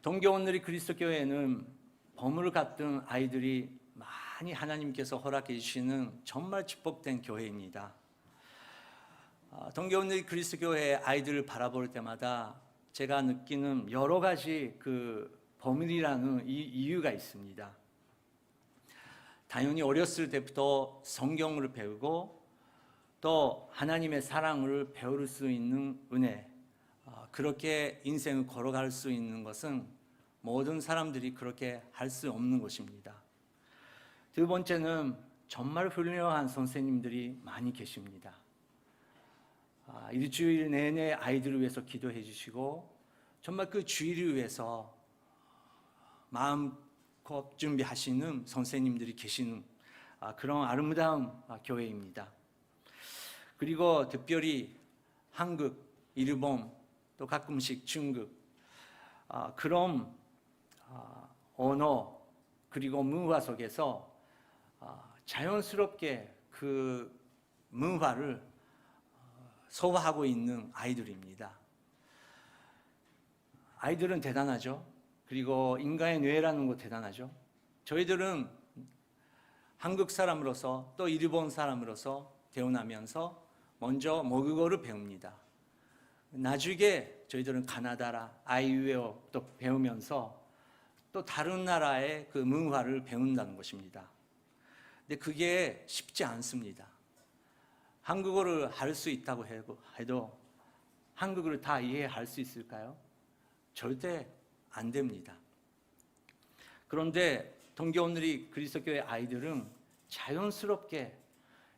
동교원누리 그리스도 교회는 버물 같은 아이들이 많이 하나님께서 허락해 주시는 정말 축복된 교회입니다. 동교원누리 그리스도 교회의 아이들을 바라볼 때마다 제가 느끼는 여러 가지 그 버물이라는 이유가 있습니다. 당연히 어렸을 때부터 성경을 배우고 또 하나님의 사랑을 배울 수 있는 은혜, 그렇게 인생을 걸어갈 수 있는 것은 모든 사람들이 그렇게 할 수 없는 것입니다. 두 번째는 정말 훌륭한 선생님들이 많이 계십니다. 일주일 내내 아이들을 위해서 기도해 주시고 정말 그 주일을 위해서 마음껏 준비하시는 선생님들이 계시는 그런 아름다운 교회입니다. 그리고 특별히 한국, 일본, 또 가끔씩 중국, 그런 언어 그리고 문화 속에서 자연스럽게 그 문화를 소화하고 있는 아이들입니다. 아이들은 대단하죠. 그리고 인간의 뇌라는 거 대단하죠. 저희들은 한국 사람으로서 또 일본 사람으로서 태어나면서 먼저 모국어를 배웁니다. 나중에 저희들은 가나다라, 아이유어 또 배우면서 또 다른 나라의 그 문화를 배운다는 것입니다. 근데 그게 쉽지 않습니다. 한국어를 할 수 있다고 해도 한국어를 다 이해할 수 있을까요? 절대 안 됩니다. 그런데 동교원누리 그리스도교회 아이들은 자연스럽게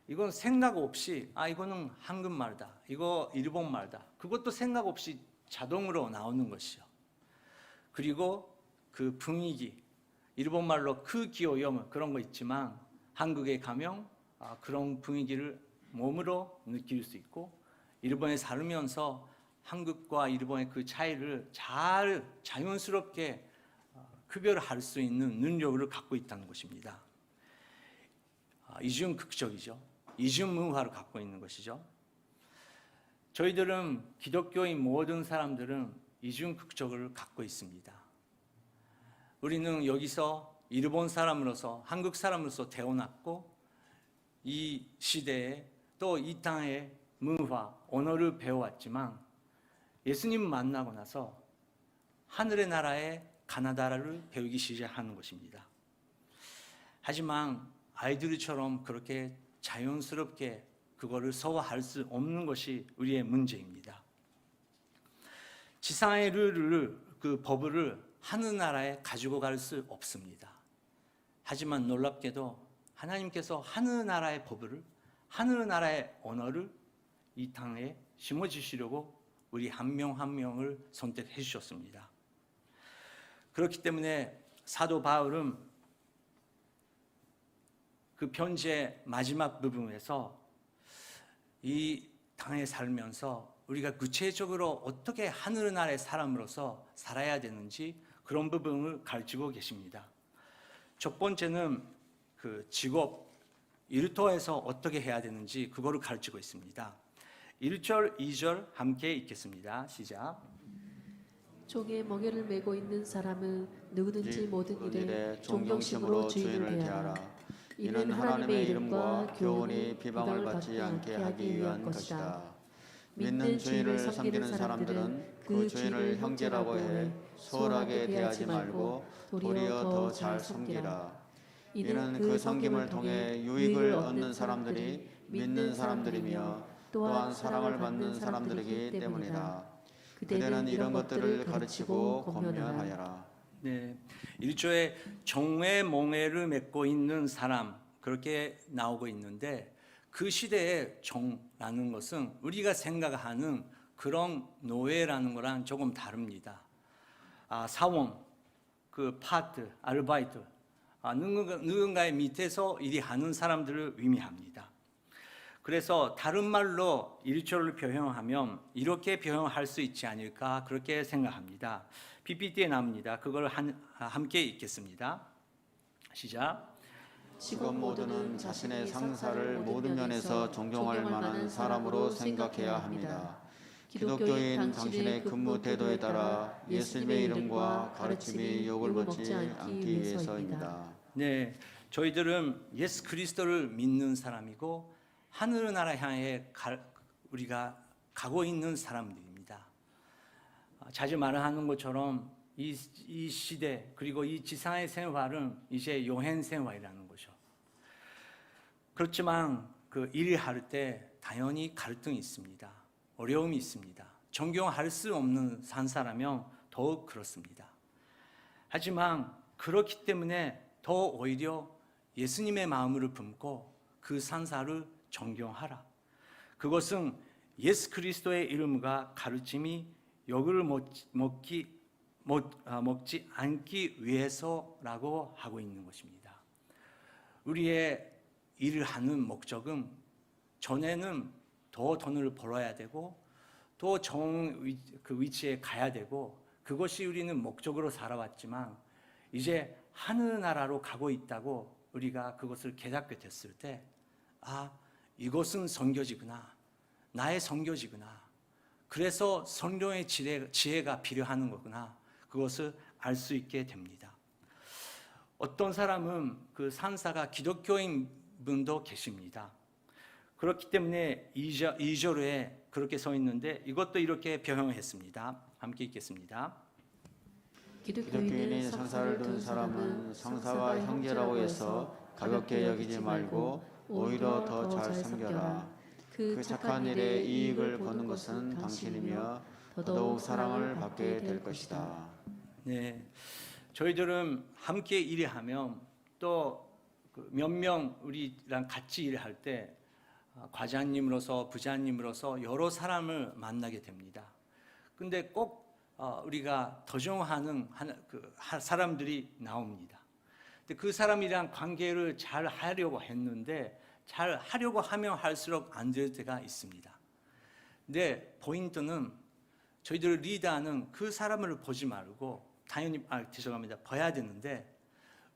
이건 생각 없이 이거는 한국말이다, 이거 일본말이다, 그것도 생각 없이 자동으로 나오는 것이요. 그리고 그 분위기, 일본말로 그 기호염 그런 거 있지만 한국에 가면 그런 분위기를 몸으로 느낄 수 있고 일본에 살면서 한국과 일본의 그 차이를 잘 자연스럽게 구별할 수 있는 능력을 갖고 있다는 것입니다. 이중극적이죠. 이중 문화를 갖고 있는 것이죠. 저희들은 기독교인 모든 사람들은 이중극적을 갖고 있습니다. 우리는 여기서 일본 사람으로서 한국 사람으로서 태어났고 이 시대에 또 이 땅의 문화, 언어를 배워왔지만 예수님 만나고 나서 하늘의 나라의 가나다라를 배우기 시작하는 것입니다. 하지만 아이들처럼 그렇게 자연스럽게 그거를 소화할 수 없는 것이 우리의 문제입니다. 지상의 룰을, 그 법을 하늘나라에 가지고 갈 수 없습니다. 하지만 놀랍게도 하나님께서 하늘나라의 법을, 하늘나라의 언어를 이 땅에 심어주시려고 우리 한 명 한 명을 선택해 주셨습니다. 그렇기 때문에 사도 바울은 그 편지의 마지막 부분에서 이 땅에 살면서 우리가 구체적으로 어떻게 하늘나라의 사람으로서 살아야 되는지 그런 부분을 가르치고 계십니다. 첫 번째는 그 직업, 일터에서 어떻게 해야 되는지 그거를 가르치고 있습니다. 1절, 2절 함께 읽겠습니다. 시작. 종의 멍에를 메고 있는 사람은 누구든지 모든 일에 존경심으로 주인을 대하라. 이는 하나님의 이름과 교훈이 비방을 받지 않게 하기 위한 것이다. 믿는 주인을 섬기는 사람들은 그 주인을 형제라고 해 소홀하게 대하지 말고 도리어 더 잘 섬기라. 이는 그 섬김을 통해 유익을 얻는 사람들이 믿는 사람들이며 또한 사랑을 받는 사람들이기 때문이다. 그대는 이런 것들을 가르치고 권면하여라. 네, 1조에 종의 멍에를 맺고 있는 사람 그렇게 나오고 있는데 그 시대의 종라는 것은 우리가 생각하는 그런 노예라는 거랑 조금 다릅니다. 사원, 그 파트, 아르바이트, 누군가의 밑에서 일하는 사람들을 의미합니다. 그래서 다른 말로 1조를 표현하면 이렇게 표현할 수 있지 않을까 그렇게 생각합니다. PPT에 나옵니다. 그걸 함께 읽겠습니다. 시작. 직원 모두는 자신의 상사를 모든 면에서 존경할 만한 사람으로 생각해야 합니다. 기독교인 당신의 근무 태도에 따라 예수님의 이름과 가르침이 욕을 먹지 않기 위해서입니다. 네, 저희들은 예수 그리스도를 믿는 사람이고 하늘나라 향해 우리가 가고 있는 사람들입니다. 자주 말하는 것처럼 이 시대 그리고 이 지상의 생활은 이제 여행 생활이라는 거죠. 그렇지만 그 일을 할 때 당연히 갈등이 있습니다. 어려움이 있습니다. 존경할 수 없는 산사라면 더욱 그렇습니다. 하지만 그렇기 때문에 더 오히려 예수님의 마음을 품고 그 산사를 존경하라. 그것은 예수 그리스도의 이름과 가르침이 욕을 먹지 않기 위해서라고 하고 있는 것입니다. 우리의 일을 하는 목적은 전에는 더 돈을 벌어야 되고 또 좋은 그 위치에 가야 되고 그것이 우리는 목적으로 살아왔지만 이제 하늘나라로 가고 있다고 우리가 그것을 깨닫게 됐을 때 이것은 선교지구나. 나의 선교지구나. 그래서 성령의 지혜가 필요한 거구나. 그것을 알 수 있게 됩니다. 어떤 사람은 그 산사가 기독교인 분도 계십니다. 그렇기 때문에 2절에 그렇게 써 있는데 이것도 이렇게 변형했습니다. 함께 읽겠습니다. 기독교인이 상사를 둔 사람은 상사와 형제라고 해서 가볍게 여기지 말고 오히려 더 잘 섬겨라. 그 착한 일에 이익을 거는 것은 당신이며 더더욱 사랑을 받게 될 것이다. 네, 저희들은 함께 일하면 또 몇 명 우리랑 같이 일할 때 과장님으로서 부장님으로서 여러 사람을 만나게 됩니다. 근데 꼭 우리가 도전하는 사람들이 나옵니다. 근데 그 사람이랑 관계를 잘 하려고 했는데 잘 하려고 하면 할수록 안 될 때가 있습니다. 근데 포인트는 저희들 리더는 그 사람을 보지 말고 당연히 죄송합니다. 봐야 되는데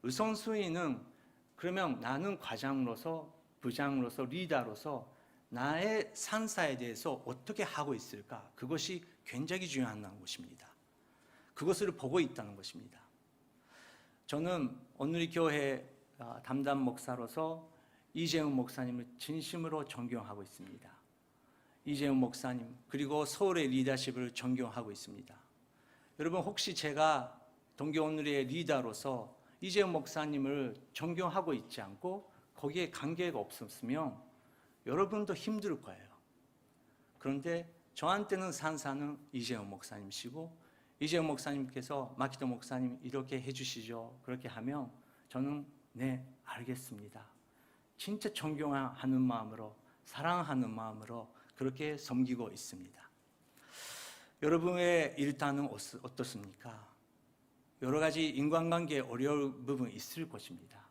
우선순위는 그러면 나는 과장으로서 부장으로서 리더로서 나의 산사에 대해서 어떻게 하고 있을까? 그것이 굉장히 중요한 것입니다. 그것을 보고 있다는 것입니다. 저는 오늘 교회 담당 목사로서 이재훈 목사님을 진심으로 존경하고 있습니다. 이재훈 목사님 그리고 서울의 리더십을 존경하고 있습니다. 여러분 혹시 제가 동교오늘의 리더로서 이재훈 목사님을 존경하고 있지 않고 거기에 관계가 없었으면 여러분도 힘들 거예요. 그런데 저한테는 산사는 이재훈 목사님이시고 이재훈 목사님께서 마키도 목사님 이렇게 해주시죠. 그렇게 하면 저는 네 알겠습니다. 진짜 존경하는 마음으로 사랑하는 마음으로 그렇게 섬기고 있습니다. 여러분의 일단은 어떻습니까? 여러 가지 인간관계에 어려운 부분이 있을 것입니다.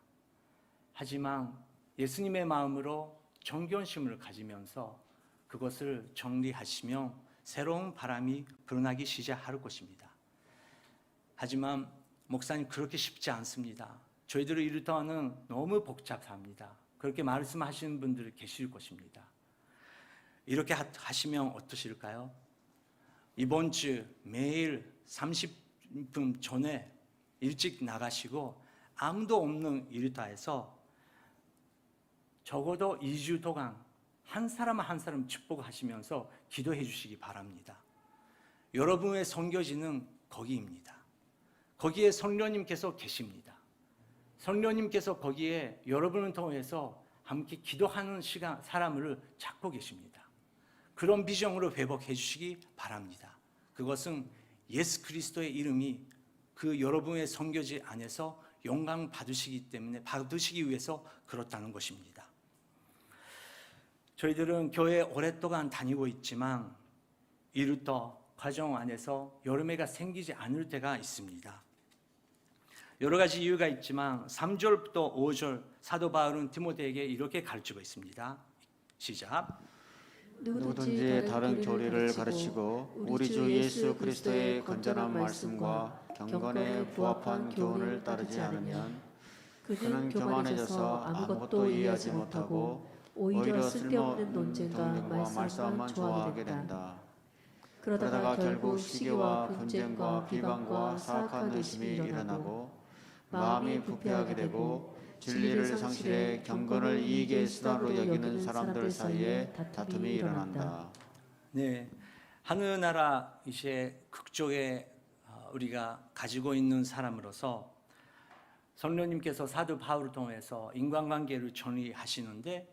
하지만 예수님의 마음으로 존경심을 가지면서 그것을 정리하시면 새로운 바람이 불어나기 시작할 것입니다. 하지만 목사님 그렇게 쉽지 않습니다. 저희들의 일터는 너무 복잡합니다. 그렇게 말씀하시는 분들이 계실 것입니다. 이렇게 하시면 어떠실까요? 이번 주 매일 30분 전에 일찍 나가시고 아무도 없는 일터에서 적어도 2주 동안 한 사람 한 사람 축복하시면서 기도해 주시기 바랍니다. 여러분의 선교지는 거기입니다. 거기에 성령님께서 계십니다. 성령님께서 거기에 여러분을 통해서 함께 기도하는 사람을 찾고 계십니다. 그런 비전으로 회복해 주시기 바랍니다. 그것은 예수 그리스도의 이름이 그 여러분의 선교지 안에서 영광 받으시기 위해서 그렇다는 것입니다. 저희들은 교회 오랫동안 다니고 있지만 이루터 과정 안에서 여름에가 생기지 않을 때가 있습니다. 여러 가지 이유가 있지만 3절부터 5절 사도 바울은 디모데에게 이렇게 가르치고 있습니다. 시작. 누구든지 다른 교리를 가르치고 우리 주 예수 그리스도의 건전한 말씀과 경건에 부합한 교훈을 따르지 않으면 그는 교만해져서 아무것도 이해하지 못하고 오히려 쓸데없는 논쟁과 말싸움만 좋아하게 된다. 그러다가 결국 시기와 분쟁과 비방과 사악한 의심이 일어나고 마음이 부패하게 되고 진리를 상실해 경건을 이익의 수단으로 여기는 사람들 사이에 다툼이 일어난다. 네, 하늘나라 이제 극적에 우리가 가지고 있는 사람으로서 성령님께서 사도 바울을 통해서 인간관계를 정리하시는데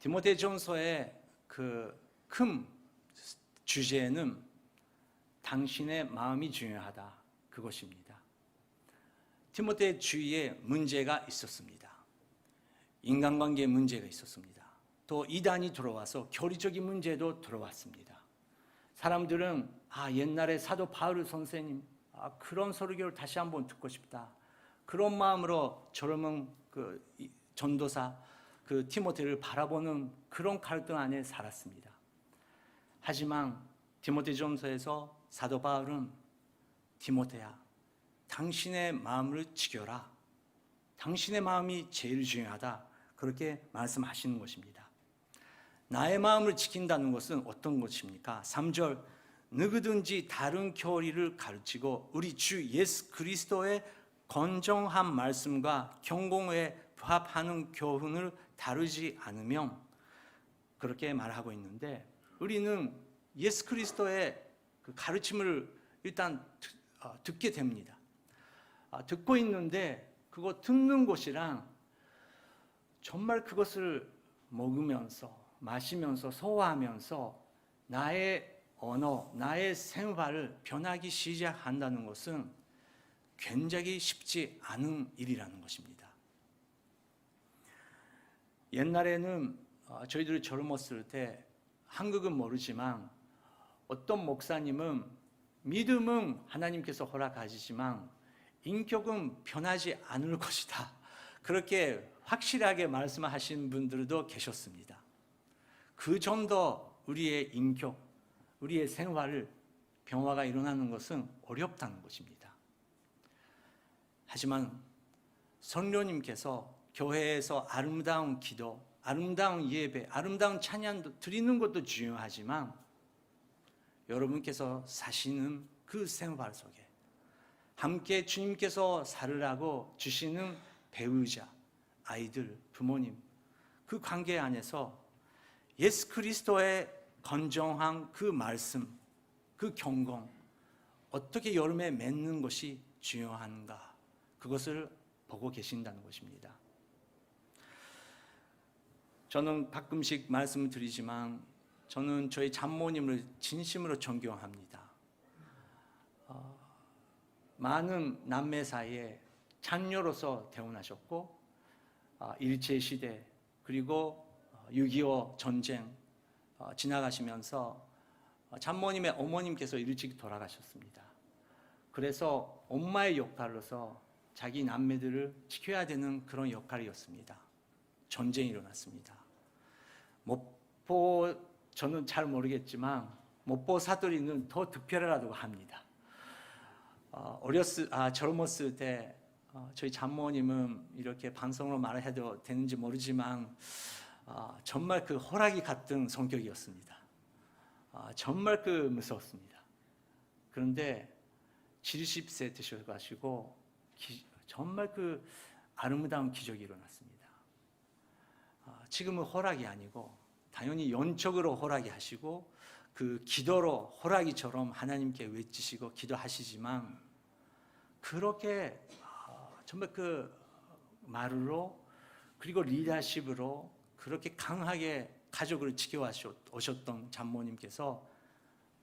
디모데전서의 그 큰 주제는 당신의 마음이 중요하다, 그것입니다. 디모데 주위에 문제가 있었습니다. 인간관계에 문제가 있었습니다. 또 이단이 들어와서 교리적인 문제도 들어왔습니다. 사람들은 옛날에 사도 바울 선생님 그런 설교를 다시 한번 듣고 싶다, 그런 마음으로 젊은 그 전도사 그 디모데를 바라보는 그런 갈등 안에 살았습니다. 하지만 디모데전서에서 사도 바울은 디모데야, 당신의 마음을 지켜라, 당신의 마음이 제일 중요하다, 그렇게 말씀하시는 것입니다. 나의 마음을 지킨다는 것은 어떤 것입니까? 3절, 누구든지 다른 교리를 가르치고 우리 주 예수 그리스도의 건정한 말씀과 경공에 부합하는 교훈을 다루지 않으면, 그렇게 말하고 있는데 우리는 예수 그리스도의 그 가르침을 일단 듣게 됩니다. 듣고 있는데 그거 듣는 것이랑 정말 그것을 먹으면서 마시면서 소화하면서 나의 언어, 나의 생활을 변하기 시작한다는 것은 굉장히 쉽지 않은 일이라는 것입니다. 옛날에는 저희들이 젊었을 때 한국은 모르지만 어떤 목사님은 믿음은 하나님께서 허락하시지만 인격은 변하지 않을 것이다, 그렇게 확실하게 말씀하신 분들도 계셨습니다. 그 정도 우리의 인격, 우리의 생활을 변화가 일어나는 것은 어렵다는 것입니다. 하지만 성령님께서 교회에서 아름다운 기도, 아름다운 예배, 아름다운 찬양도 드리는 것도 중요하지만 여러분께서 사시는 그 생활 속에 함께 주님께서 살으라고 주시는 배우자, 아이들, 부모님, 그 관계 안에서 예수 그리스도의 건정한 그 말씀, 그 경건, 어떻게 열매 맺는 것이 중요한가, 그것을 보고 계신다는 것입니다. 저는 가끔씩 말씀을 드리지만 저는 저희 장모님을 진심으로 존경합니다. 많은 남매 사이에 장녀로서 태어나셨고 일제시대 그리고 6.25 전쟁 지나가시면서 장모님의 어머님께서 일찍 돌아가셨습니다. 그래서 엄마의 역할로서 자기 남매들을 지켜야 되는 그런 역할이었습니다. 전쟁이 일어났습니다. 저는 잘 모르겠지만 못보 사투리는 더 특별하다고 합니다. 젊었을 때 저희 장모님은 이렇게 방송으로 말해도 되는지 모르지만 정말 그 호랑이 같은 성격이었습니다. 정말 그 무서웠습니다. 그런데 70세 되셔가지고 정말 그 아름다운 기적이 일어났습니다. 지금은 호랑이 아니고 당연히 영적으로 호랑이 하시고 그 기도로 호랑이처럼 하나님께 외치시고 기도하시지만 그렇게 정말 그 말로 그리고 리더십으로 그렇게 강하게 가족을 지켜오셨던 장모님께서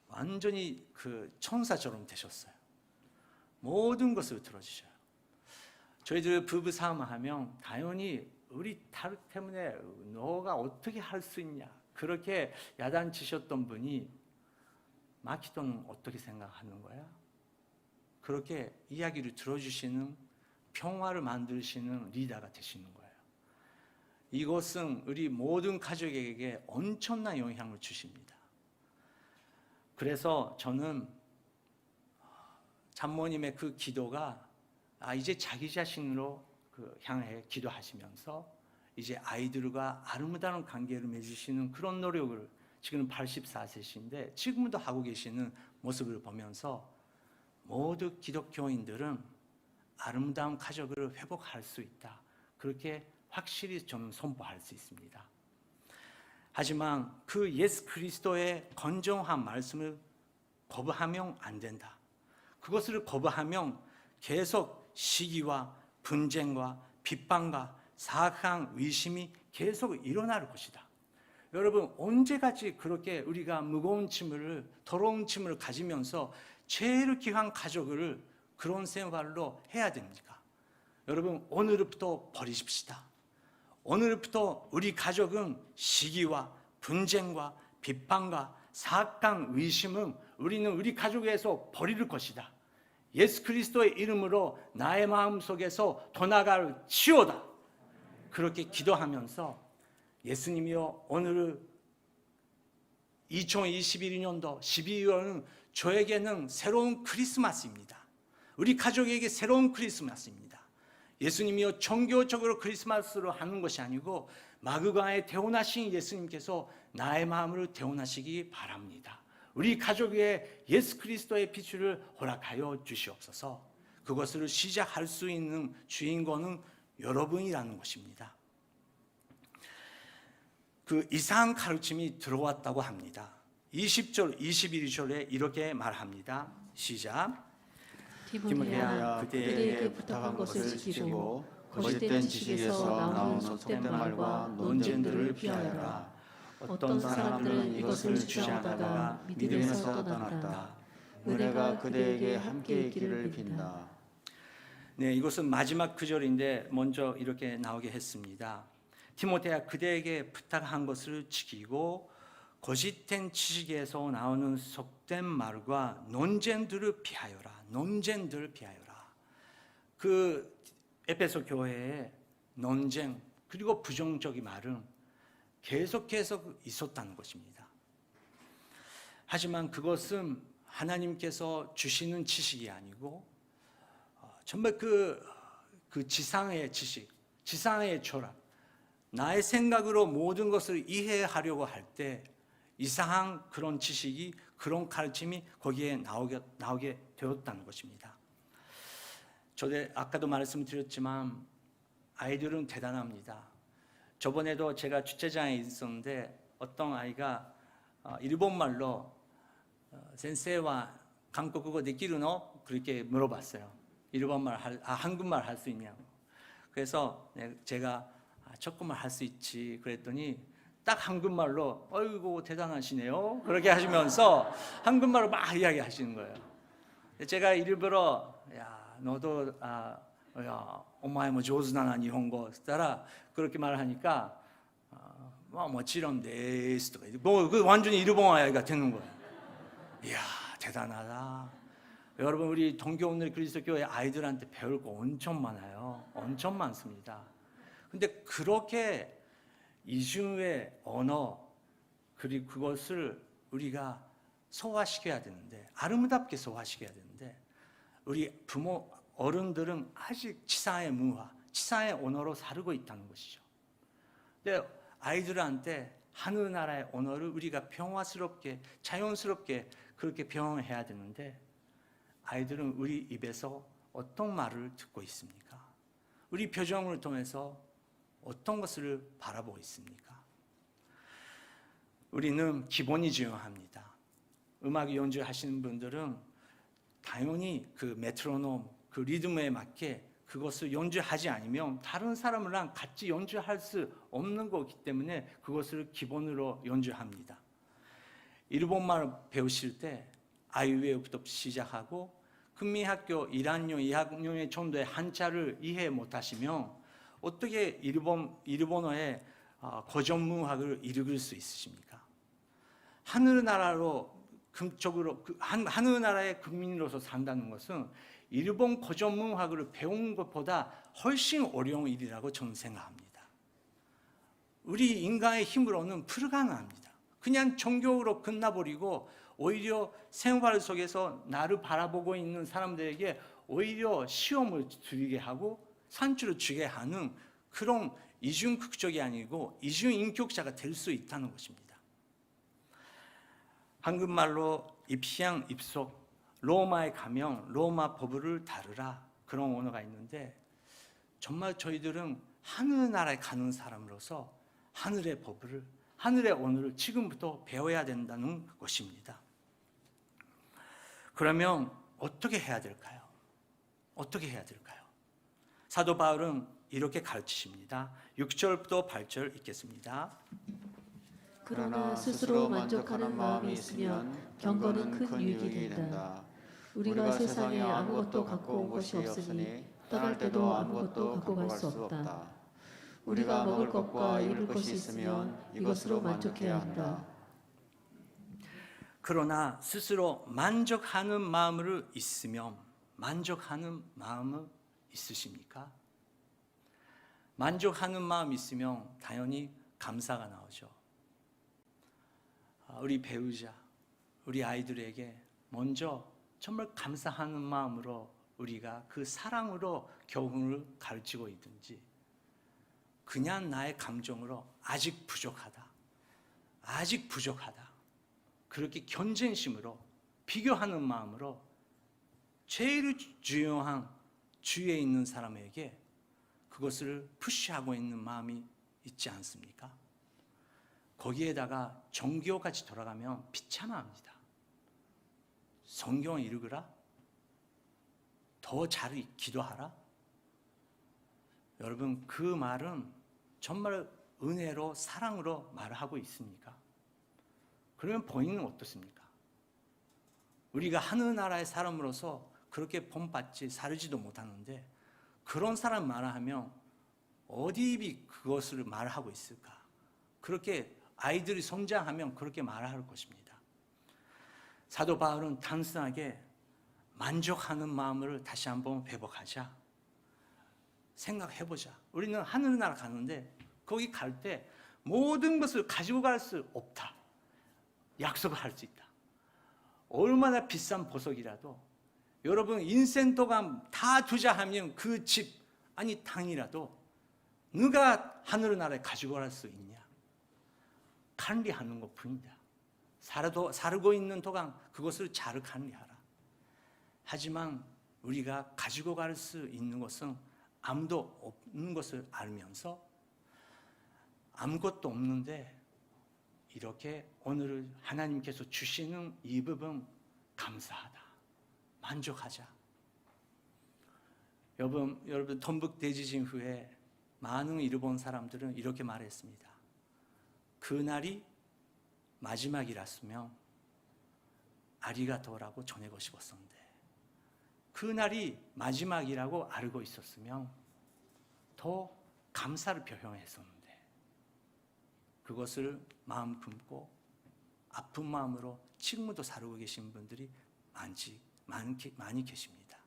완전히 그 천사처럼 되셨어요. 모든 것을 들어주셔요. 저희들 부부 싸움하면 당연히 우리 딸 때문에 너가 어떻게 할 수 있냐, 그렇게 야단치셨던 분이 마키도는 어떻게 생각하는 거야? 그렇게 이야기를 들어주시는, 평화를 만드시는 리더가 되시는 거예요. 이것은 우리 모든 가족에게 엄청난 영향을 주십니다. 그래서 저는 장모님의 그 기도가 이제 자기 자신으로 향해 기도하시면서 이제 아이들과 아름다운 관계를 맺으시는 그런 노력을 지금 84세신데 지금도 하고 계시는 모습을 보면서 모두 기독교인들은 아름다운 가족을 회복할 수 있다. 그렇게 확실히 저는 선포할 수 있습니다. 하지만 그 예수 그리스도의 건정한 말씀을 거부하면 안 된다. 그것을 거부하면 계속 시기와 분쟁과 비판과 사악한 의심이 계속 일어날 것이다. 여러분, 언제까지 그렇게 우리가 무거운 짐을, 더러운 짐을 가지면서 제일 귀한 가족을 그런 생활로 해야 됩니까? 여러분, 오늘부터 버리십시다. 오늘부터 우리 가족은 시기와 분쟁과 비판과 사악한 의심은 우리는 우리 가족에서 버릴 것이다. 예수 그리스도의 이름으로 나의 마음속에서 떠나갈 치오다. 그렇게 기도하면서 예수님이여, 오늘 2021년도 12월은 저에게는 새로운 크리스마스입니다. 우리 가족에게 새로운 크리스마스입니다. 예수님이여, 종교적으로 크리스마스로 하는 것이 아니고 마구간에 태어나신 예수님께서 나의 마음을 태어나시기 바랍니다. 우리 가족에 예수 그리스도의 빛을 허락하여 주시옵소서. 그것을 시작할 수 있는 주인공은 여러분이라는 것입니다. 그 이상한 가르침이 들어왔다고 합니다. 20절, 21절에 이렇게 말합니다. 시작. 디모데야, 그대에게 부탁한 것을 지키고 거짓된 지식에서 나오는 속된 말과 논쟁들을 피하여라. 어떤 사람들은 이것을 주장하다가 믿음에서 떠났다. 은혜가 그대에게 함께 있기를 빈다. 네, 이것은 마지막 구절인데 먼저 이렇게 나오게 했습니다. 디모데야, 그대에게 부탁한 것을 지키고 거짓된 지식에서 나오는 속된 말과 논쟁들을 피하여라. 논쟁들을 피하여라. 그 에베소 교회에 논쟁 그리고 부정적인 말은 계속해서 있었다는 것입니다. 하지만 그것은 하나님께서 주시는 지식이 아니고 정말 그 지상의 지식, 지상의 철학, 나의 생각으로 모든 것을 이해하려고 할 때 이상한 그런 지식이, 그런 가르침이 거기에 나오게 되었다는 것입니다. 저도 아까도 말씀드렸지만 아이들은 대단합니다. 저번에도 제가 주차장에 있었는데 어떤 아이가 일본말로 센세이와 한국어 되기르노? 그렇게 물어봤어요. 한국말 할 수 있냐고. 그래서 제가 조금만 할 수 있지 그랬더니 딱 한국말로 어이구 대단하시네요 그렇게 하시면서 한국말로 막 이야기하시는 거예요. 제가 일부러 야 너도 오마이 뭐 조즈나나 일본어 했더라 그렇게 말하니까 뭐처럼 데스とか그 완전히 일본어 이야기가 되는 거예요. 이야 대단하다. 여러분, 우리 동교오늘 그리스도교회 아이들한테 배울 거 엄청 많아요. 엄청 많습니다. 근데 그렇게 이중의 언어 그리고 그것을 우리가 소화시켜야 되는데, 아름답게 소화시켜야 되는데 우리 부모 어른들은 아직 치사의 문화, 치사의 언어로 살고 있다는 것이죠. 근데 아이들한테 하늘나라의 언어를 우리가 평화스럽게 자연스럽게 그렇게 병행해야 되는데 아이들은 우리 입에서 어떤 말을 듣고 있습니까? 우리 표정을 통해서 어떤 것을 바라보고 있습니까? 우리는 기본이 중요합니다. 음악 연주하시는 분들은 당연히 그 메트로놈, 그 리듬에 맞게 그것을 연주하지 않으면 다른 사람이랑 같이 연주할 수 없는 거기 때문에 그것을 기본으로 연주합니다. 일본말 배우실 때 아이웨이부터 시작하고 금미학교 1학년, 2학년의 정도의 한자를 이해 못하시면 어떻게 일본어의 고전문학을 읽을 수 있으십니까? 하늘나라로 금쪽으로 하늘나라의 국민으로서 산다는 것은 일본 고전문학을 배운 것보다 훨씬 어려운 일이라고 저는 생각합니다. 우리 인간의 힘으로는 불가능합니다. 그냥 종교로 끝나버리고 오히려 생활 속에서 나를 바라보고 있는 사람들에게 오히려 시험을 드리게 하고 산출을 주게 하는 그런 이중극적이 아니고 이중인격자가 될 수 있다는 것입니다. 한국말로 입시양 입속, 로마에 가면 로마 법을 다루라 그런 언어가 있는데 정말 저희들은 하늘나라에 가는 사람으로서 하늘의 법을, 하늘의 언어를 지금부터 배워야 된다는 것입니다. 그러면 어떻게 해야 될까요? 어떻게 해야 될까요? 사도 바울은 이렇게 가르치십니다. 6절부터 8절 읽겠습니다. 그러나 스스로 만족하는 마음이 있으면 경건은 큰 유익이 된다. 우리가 세상에 아무것도 갖고 온 것이 없으니 떠날 때도 아무것도 갖고 갈 수 없다. 우리가 먹을 것과 입을 것이 있으면 이것으로 만족해야 한다. 그러나 스스로 만족하는 마음으로 있으면, 만족하는 마음은 있으십니까? 만족하는 마음이 있으면 당연히 감사가 나오죠. 우리 배우자, 우리 아이들에게 먼저 정말 감사하는 마음으로 우리가 그 사랑으로 교훈을 가르치고 있든지, 그냥 나의 감정으로 아직 부족하다, 아직 부족하다, 그렇게 견쟁심으로 비교하는 마음으로 제일 중요한 주위에 있는 사람에게 그것을 푸시하고 있는 마음이 있지 않습니까? 거기에다가 종교까지 돌아가면 비참합니다. 성경을 읽으라? 더 잘 기도하라? 여러분, 그 말은 정말 은혜로 사랑으로 말을 하고 있습니까? 그러면 본인은 어떻습니까? 우리가 하늘나라의 사람으로서 그렇게 본받지 살지도 못하는데 그런 사람 말하면 어디 입이 그것을 말하고 있을까? 그렇게 아이들이 성장하면 그렇게 말할 것입니다. 사도 바울은 단순하게 만족하는 마음을 다시 한번 회복하자. 생각해보자. 우리는 하늘나라 가는데 거기 갈 때 모든 것을 가지고 갈 수 없다. 약속을 할 수 있다. 얼마나 비싼 보석이라도 여러분 인생 동안 다 투자하면 그 집, 아니 땅이라도 누가 하늘나라에 가지고 갈 수 있냐? 관리하는 것 뿐이다. 살고 있는 동안 그것을 잘 관리하라. 하지만 우리가 가지고 갈 수 있는 것은 아무도 없는 것을 알면서 아무것도 없는데 이렇게 오늘 하나님께서 주시는 이 부분 감사하다. 만족하자. 여러분 동북 대지진 후에 많은 일본 사람들은 이렇게 말했습니다. 그날이 마지막이랐으면 아리가토라고 전하고 싶었었는데 그날이 마지막이라고 알고 있었으면 더 감사를 표현했었는데 그것을 마음 품고 아픈 마음으로 지금도 살고 계신 분들이 많이 계십니다.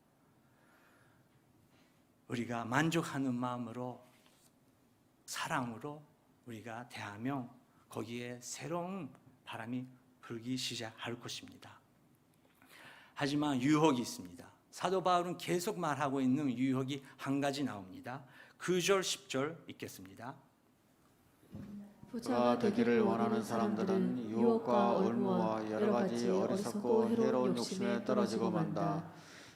우리가 만족하는 마음으로 사랑으로 우리가 대하면 거기에 새로운 바람이 불기 시작할 것입니다. 하지만 유혹이 있습니다. 사도 바울은 계속 말하고 있는 유혹이 한 가지 나옵니다. 9절 10절 읽겠습니다. 부자가 되기를 원하는 사람들은 유혹과 올무와 여러 가지 어리석고 해로운 욕심에 떨어지고 만다.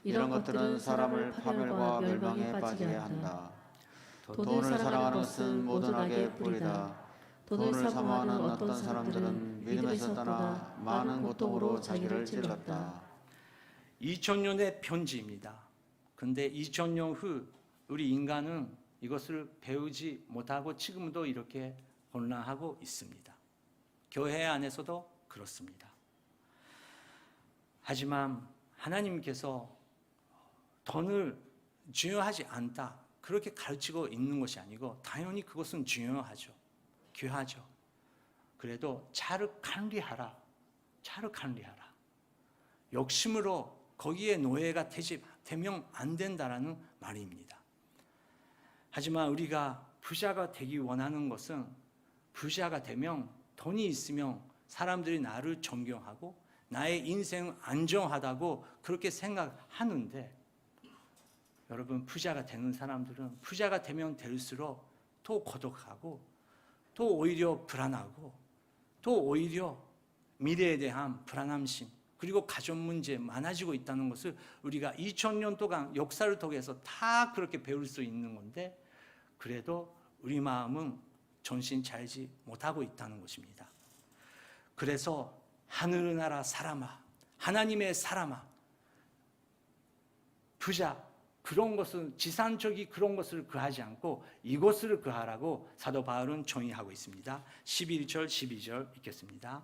이런 것들은 사람을 파멸과 멸망에 빠지게 한다. 돈을 사랑하는 것은 모든 악의 뿌리다. 돈을 사모하는 어떤 사람들은 믿음에서 떠나 많은 고통으로 자기를 찔렀다. 2000년의 편지입니다. 근데 2000년 후 우리 인간은 이것을 배우지 못하고 지금도 이렇게 혼란하고 있습니다. 교회 안에서도 그렇습니다. 하지만 하나님께서 돈을 중요하지 않다 그렇게 가르치고 있는 것이 아니고 당연히 그것은 중요하죠. 귀하죠. 그래도 잘 관리하라. 잘 관리하라. 욕심으로 거기에 노예가 되면 안 된다라는 말입니다. 하지만 우리가 부자가 되기 원하는 것은 부자가 되면 돈이 있으면 사람들이 나를 존경하고 나의 인생은 안정하다고 그렇게 생각하는데 여러분 부자가 되는 사람들은 부자가 되면 될수록 더 고독하고 또 오히려 불안하고 또 오히려 미래에 대한 불안함심, 그리고 가족 문제 많아지고 있다는 것을 우리가 2000년 동안 역사를 통해서 다 그렇게 배울 수 있는 건데, 그래도 우리 마음은 정신 차리지 못하고 있다는 것입니다. 그래서 하늘나라 사람아, 하나님의 사람아, 부자, 그런 것은 지상적인 그런 것을 구하지 않고 이것을 구하라고 사도 바울은 정의하고 있습니다. 11절 12절 읽겠습니다.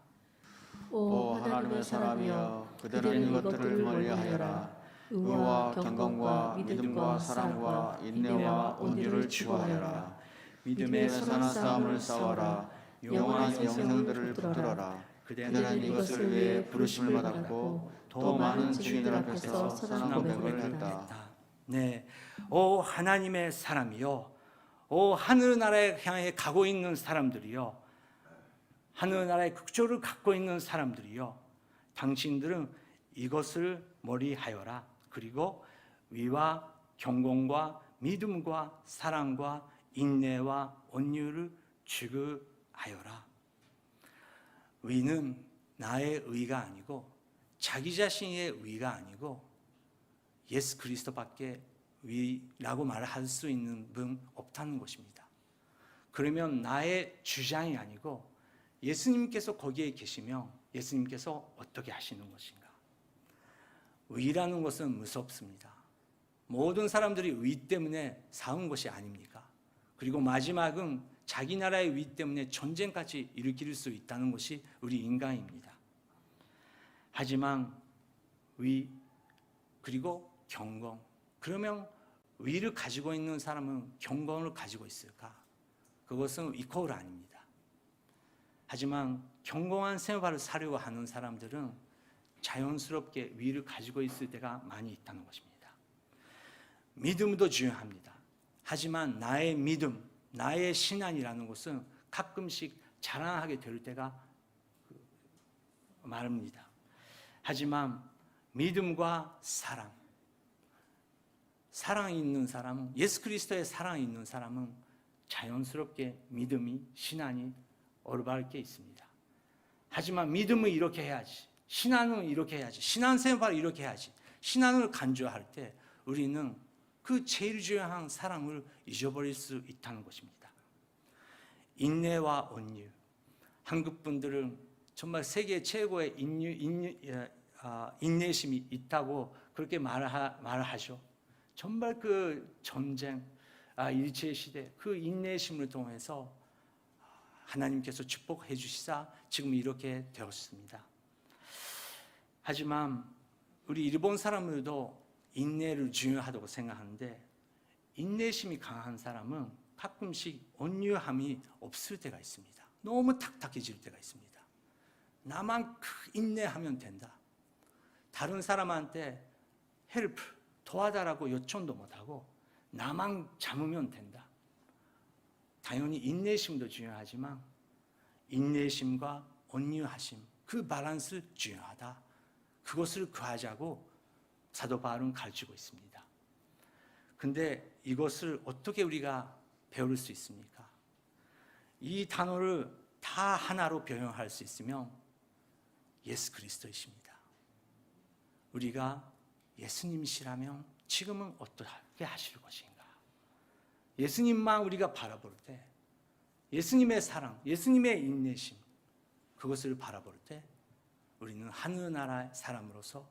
오 하나님의 사람이여, 그들은 이것들을 멀리하여라. 의와 경건과 믿음과 사랑과 인내와 온유를 추구하여라. 믿음의 선한 싸움을 싸워라. 영원한 영생들을 붙들어라. 그들은 이것을 위해 부르심을 받았고 또 많은 증인들 앞에서 선한 고백을 했다. 네, 오 하나님의 사람이요, 오 하늘나라에 향해 가고 있는 사람들이요, 하늘나라의 극조를 갖고 있는 사람들이요, 당신들은 이것을 머리하여라. 그리고 위와 경건과 믿음과 사랑과 인내와 온유를 추구하여라. 위는 나의 의가 아니고 자기 자신의 의가 아니고 예수 그리스도밖에 위라고 말할 수 있는 분 없다는 것입니다. 그러면 나의 주장이 아니고 예수님께서 거기에 계시면 예수님께서 어떻게 하시는 것인가? 위라는 것은 무섭습니다. 모든 사람들이 위 때문에 싸운 것이 아닙니까? 그리고 마지막은 자기 나라의 위 때문에 전쟁까지 일으킬 수 있다는 것이 우리 인간입니다. 하지만 위 그리고 경건, 그러면 위를 가지고 있는 사람은 경건을 가지고 있을까? 그것은 이퀄 아닙니다. 하지만 경건한 생활을 사려고 하는 사람들은 자연스럽게 위를 가지고 있을 때가 많이 있다는 것입니다. 믿음도 중요합니다. 하지만 나의 믿음, 나의 신앙이라는 것은 가끔씩 자랑하게 될 때가 많습니다. 하지만 믿음과 사랑이 있는 사람은, 예수 그리스도의 사랑이 있는 사람은 자연스럽게 믿음이, 신앙이 올바르게 있습니다. 하지만 믿음은 이렇게 해야지, 신앙은 이렇게 해야지, 신앙생활을 이렇게 해야지, 신앙을 간주할 때 우리는 그 제일 중요한 사랑을 잊어버릴 수 있다는 것입니다. 인내와 온유, 한국 분들은 정말 세계 최고의 인내심이 있다고 그렇게 말하죠. 정말 그 전쟁, 일제시대 그 인내심을 통해서 하나님께서 축복해 주시사 지금 이렇게 되었습니다. 하지만 우리 일본 사람들도 인내를 중요하다고 생각하는데, 인내심이 강한 사람은 가끔씩 온유함이 없을 때가 있습니다. 너무 탁탁해질 때가 있습니다. 나만 인내하면 된다. 다른 사람한테 헬프, 도와달라고 요청도 못하고 나만 참으면 된다. 당연히 인내심도 중요하지만 인내심과 온유하심, 그 밸런스 중요하다. 그것을 구하자고 사도 바울은 가르치고 있습니다. 근데 이것을 어떻게 우리가 배울 수 있습니까? 이 단어를 다 하나로 변형할 수 있으면 예수 그리스도이십니다. 우리가 예수님이시라면 지금은 어떻게 하실 것인가? 예수님만 우리가 바라볼 때, 예수님의 사랑, 예수님의 인내심, 그것을 바라볼 때 우리는 하늘나라의 사람으로서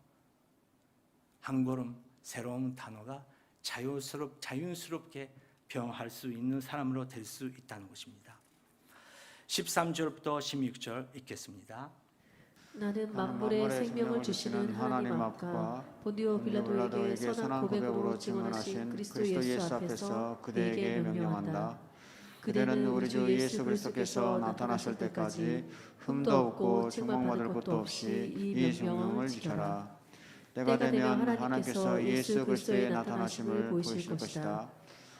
한 걸음 새로운 단어가 자연스럽게 변화할 수 있는 사람으로 될 수 있다는 것입니다. 13절부터 16절 읽겠습니다. 나는 만물의 생명을 주시는 하나님 앞과 본디오 빌라도에게 선한 고백으로 증언하신 그리스도 예수 앞에서 그대에게 명령한다. 그대는 우리 주 예수 그리스도께서 나타나실 때까지 흠도 없고 책망받을 것도 없이 이 명령을 지켜라. 때가 되면 하나님께서 예수 그리스도의 나타나심을 보이실 것이다.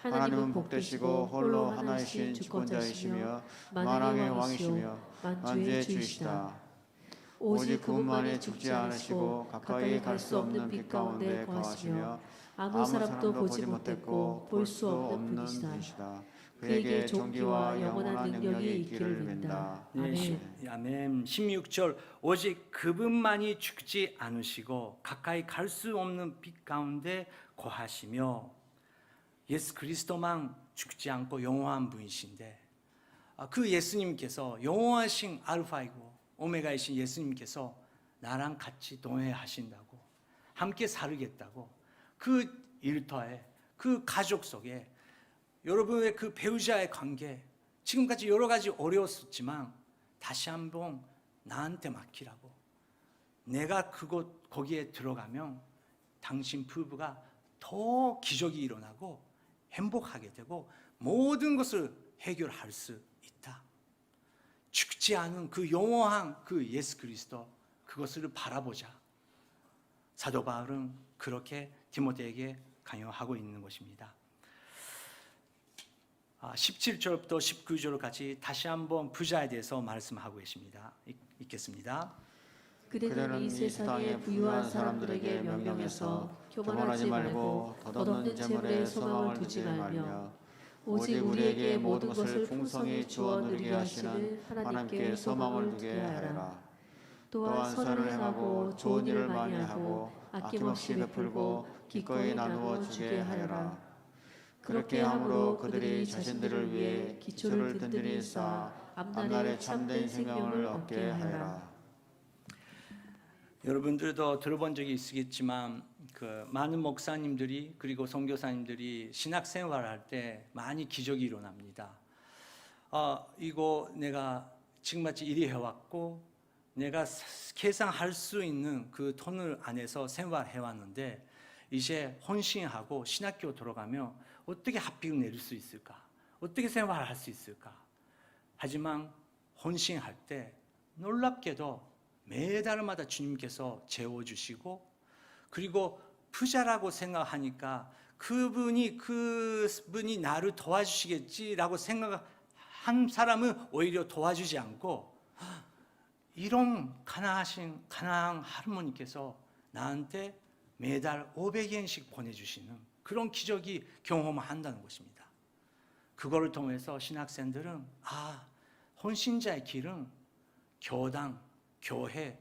하나님은 복되시고 홀로 하나이신 주권자이시며 만왕의 왕이시며 만주의 주이시다. 오직 그분만이 죽지 않으시고 가까이 갈 수 없는 빛 가운데 거하시며 아무 사람도 보지 못했고 볼 수 없는 분이시다. 그에게 존귀와 영원한 능력이 있기를 빈다. 네, 아멘. 아멘. 16절 오직 그분만이 죽지 않으시고 가까이 갈 수 없는 빛 가운데 거하시며 예수 그리스도만 죽지 않고 영원한 분이신데 그 예수님께서 영원하신 알파이고 오메가이신 예수님께서 나랑 같이 동행하신다고 함께 살겠다고 그 일터에 그 가족 속에 여러분의 그 배우자의 관계 지금까지 여러 가지 어려웠었지만 다시 한번 나한테 맡기라고 내가 거기에 들어가면 당신 부부가 더 기적이 일어나고 행복하게 되고 모든 것을 해결할 수 있다. 죽지 않은 그 영원한 그 예수 그리스도 그것을 바라보자. 사도 바울은 그렇게 디모데에게 강요하고 있는 것입니다. 17절부터 19절까지 다시 한번 부자에 대해서 말씀하고 계십니다. 읽겠습니다. 그대는 이 세상의 부유한 사람들에게 명령해서 교만하지 말고 덧없는 재물에 소망을 두지 말며 오직 우리에게 모든 것을 풍성히 주어 누리게 하시는 하나님께 소망을 두게 하여라. 또한 선을 행하고 좋은 일을 많이 하고 아낌없이 베풀고 기꺼이 나누어 주게 하여라. 그렇게 함으로 그들이 자신들을 위해 기초를 든든히 쌓아 앞날에 참된 생명을 얻게 하여라. 여러분들도 들어본 적이 있으겠지만 그 많은 목사님들이 그리고 선교사님들이 신학생활할 때 많이 기적이 일어납니다. 이거 내가 지금까지 이리 해왔고 내가 계산할 수 있는 그 돈을 안에서 생활해 왔는데 이제 헌신하고 신학교 들어가면 어떻게 합격을 내릴 수 있을까? 어떻게 생활할 수 있을까? 하지만 헌신할 때 놀랍게도 매달마다 주님께서 재워주시고 그리고 부자라고 생각하니까 그분이 나를 도와주시겠지라고 생각한 사람은 오히려 도와주지 않고 이런 가난한 할머니께서 나한테 매달 500엔씩 보내주시는 그런 기적이 경험한다는 것입니다. 그거를 통해서 신학생들은 헌신자의 길은 교당, 교회,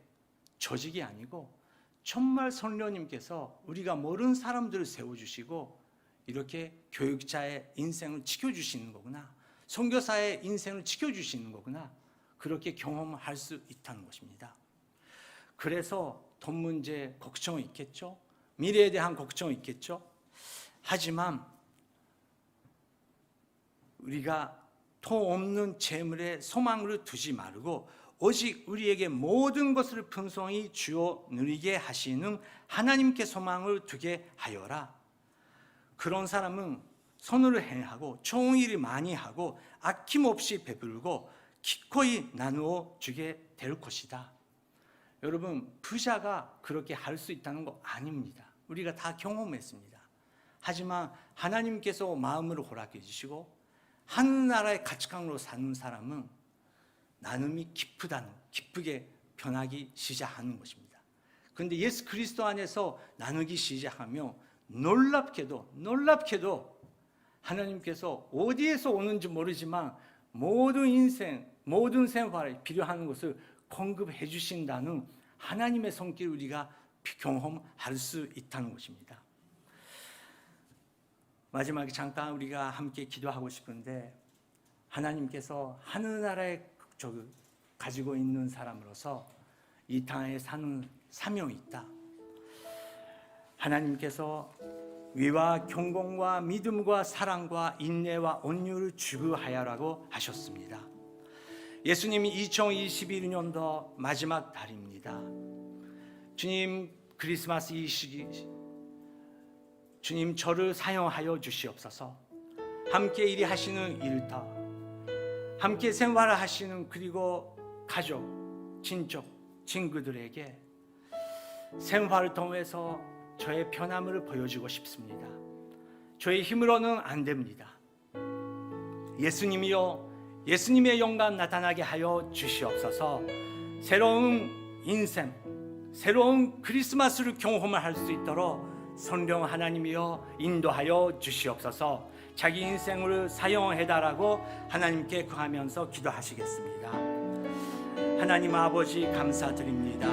조직이 아니고 정말 성령님께서 우리가 모르는 사람들을 세워주시고 이렇게 교육자의 인생을 지켜주시는 거구나. 선교사의 인생을 지켜주시는 거구나. 그렇게 경험할 수 있다는 것입니다. 그래서 돈 문제 걱정이 있겠죠. 미래에 대한 걱정이 있겠죠. 하지만 우리가 돈 없는 재물에 소망을 두지 말고 오직 우리에게 모든 것을 풍성히 주어 누리게 하시는 하나님께 소망을 두게 하여라. 그런 사람은 선을 행하고 좋은 일을 많이 하고 아낌없이 베풀고 기꺼이 나누어 주게 될 것이다. 여러분, 부자가 그렇게 할 수 있다는 거 아닙니다. 우리가 다 경험했습니다. 하지만 하나님께서 마음을 허락해 주시고 하늘나라의 가치관으로 사는 사람은 나눔이 기쁘게 변하기 시작하는 것입니다. 그런데 예수 그리스도 안에서 나누기 시작하며 놀랍게도 하나님께서 어디에서 오는지 모르지만 모든 인생, 모든 생활에 필요한 것을 공급해 주신다는 하나님의 손길을 우리가 경험할 수 있다는 것입니다. 마지막에 잠깐 우리가 함께 기도하고 싶은데 하나님께서 하늘나라에 가지고 있는 사람으로서 이 땅에 사는 사명이 있다. 하나님께서 위와 경공과 믿음과 사랑과 인내와 온유를 추구하여라고 하셨습니다. 예수님이 2021년도 마지막 달입니다. 주님, 크리스마스 이 시기 주님 저를 사용하여 주시옵소서. 함께 일하시는 일터, 함께 생활을 하시는 그리고 가족, 친족, 친구들에게 생활을 통해서 저의 변함을 보여주고 싶습니다. 저의 힘으로는 안 됩니다. 예수님이요, 예수님의 영광 나타나게 하여 주시옵소서. 새로운 인생, 새로운 크리스마스를 경험을 할 수 있도록 성령 하나님이여 인도하여 주시옵소서. 자기 인생을 사용해달라고 하나님께 구하면서 기도하시겠습니다. 하나님 아버지 감사드립니다.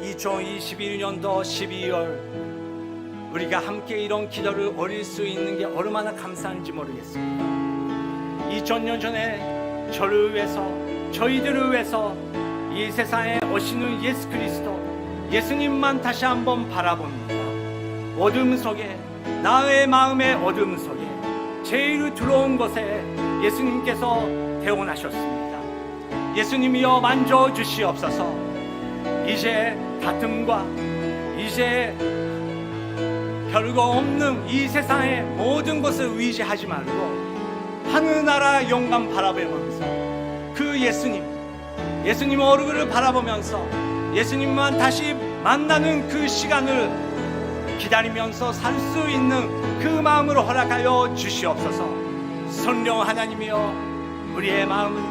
2021년도 12월 우리가 함께 이런 기도를 올릴 수 있는 게 얼마나 감사한지 모르겠습니다. 2000년 전에 저를 위해서, 저희들을 위해서 이 세상에 오시는 예수 그리스도, 예수님만 다시 한번 바라봅니다. 어둠 속에, 나의 마음의 어둠 속에 제일 두려운 곳에 예수님께서 태어나셨습니다. 예수님이여 만져주시옵소서. 이제 다툼과 이제 별거 없는 이 세상의 모든 것을 의지하지 말고 하늘나라 영광 바라보면서 그 예수님 얼굴을 바라보면서 예수님만 다시 만나는 그 시간을 기다리면서 살 수 있는 그 마음으로 허락하여 주시옵소서. 성령 하나님이여 우리의 마음을,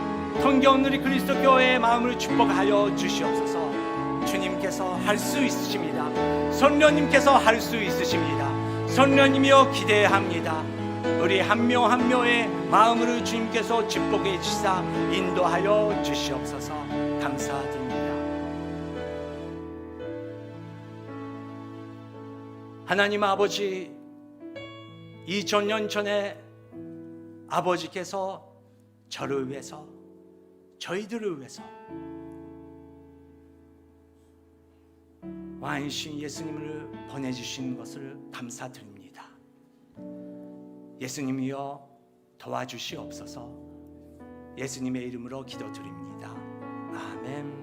통경누리 그리스도 교회의 마음을 축복하여 주시옵소서. 주님께서 할 수 있으십니다. 성령님께서 할 수 있으십니다. 성령님이여 기대합니다. 우리 한 명 한 명의 마음을 주님께서 축복해 주시사 인도하여 주시옵소서. 감사드립니다. 하나님 아버지, 2000년 전에 아버지께서 저를 위해서, 저희들을 위해서 왕이신 예수님을 보내주신 것을 감사드립니다. 예수님이여 도와주시옵소서. 예수님의 이름으로 기도드립니다. 아멘.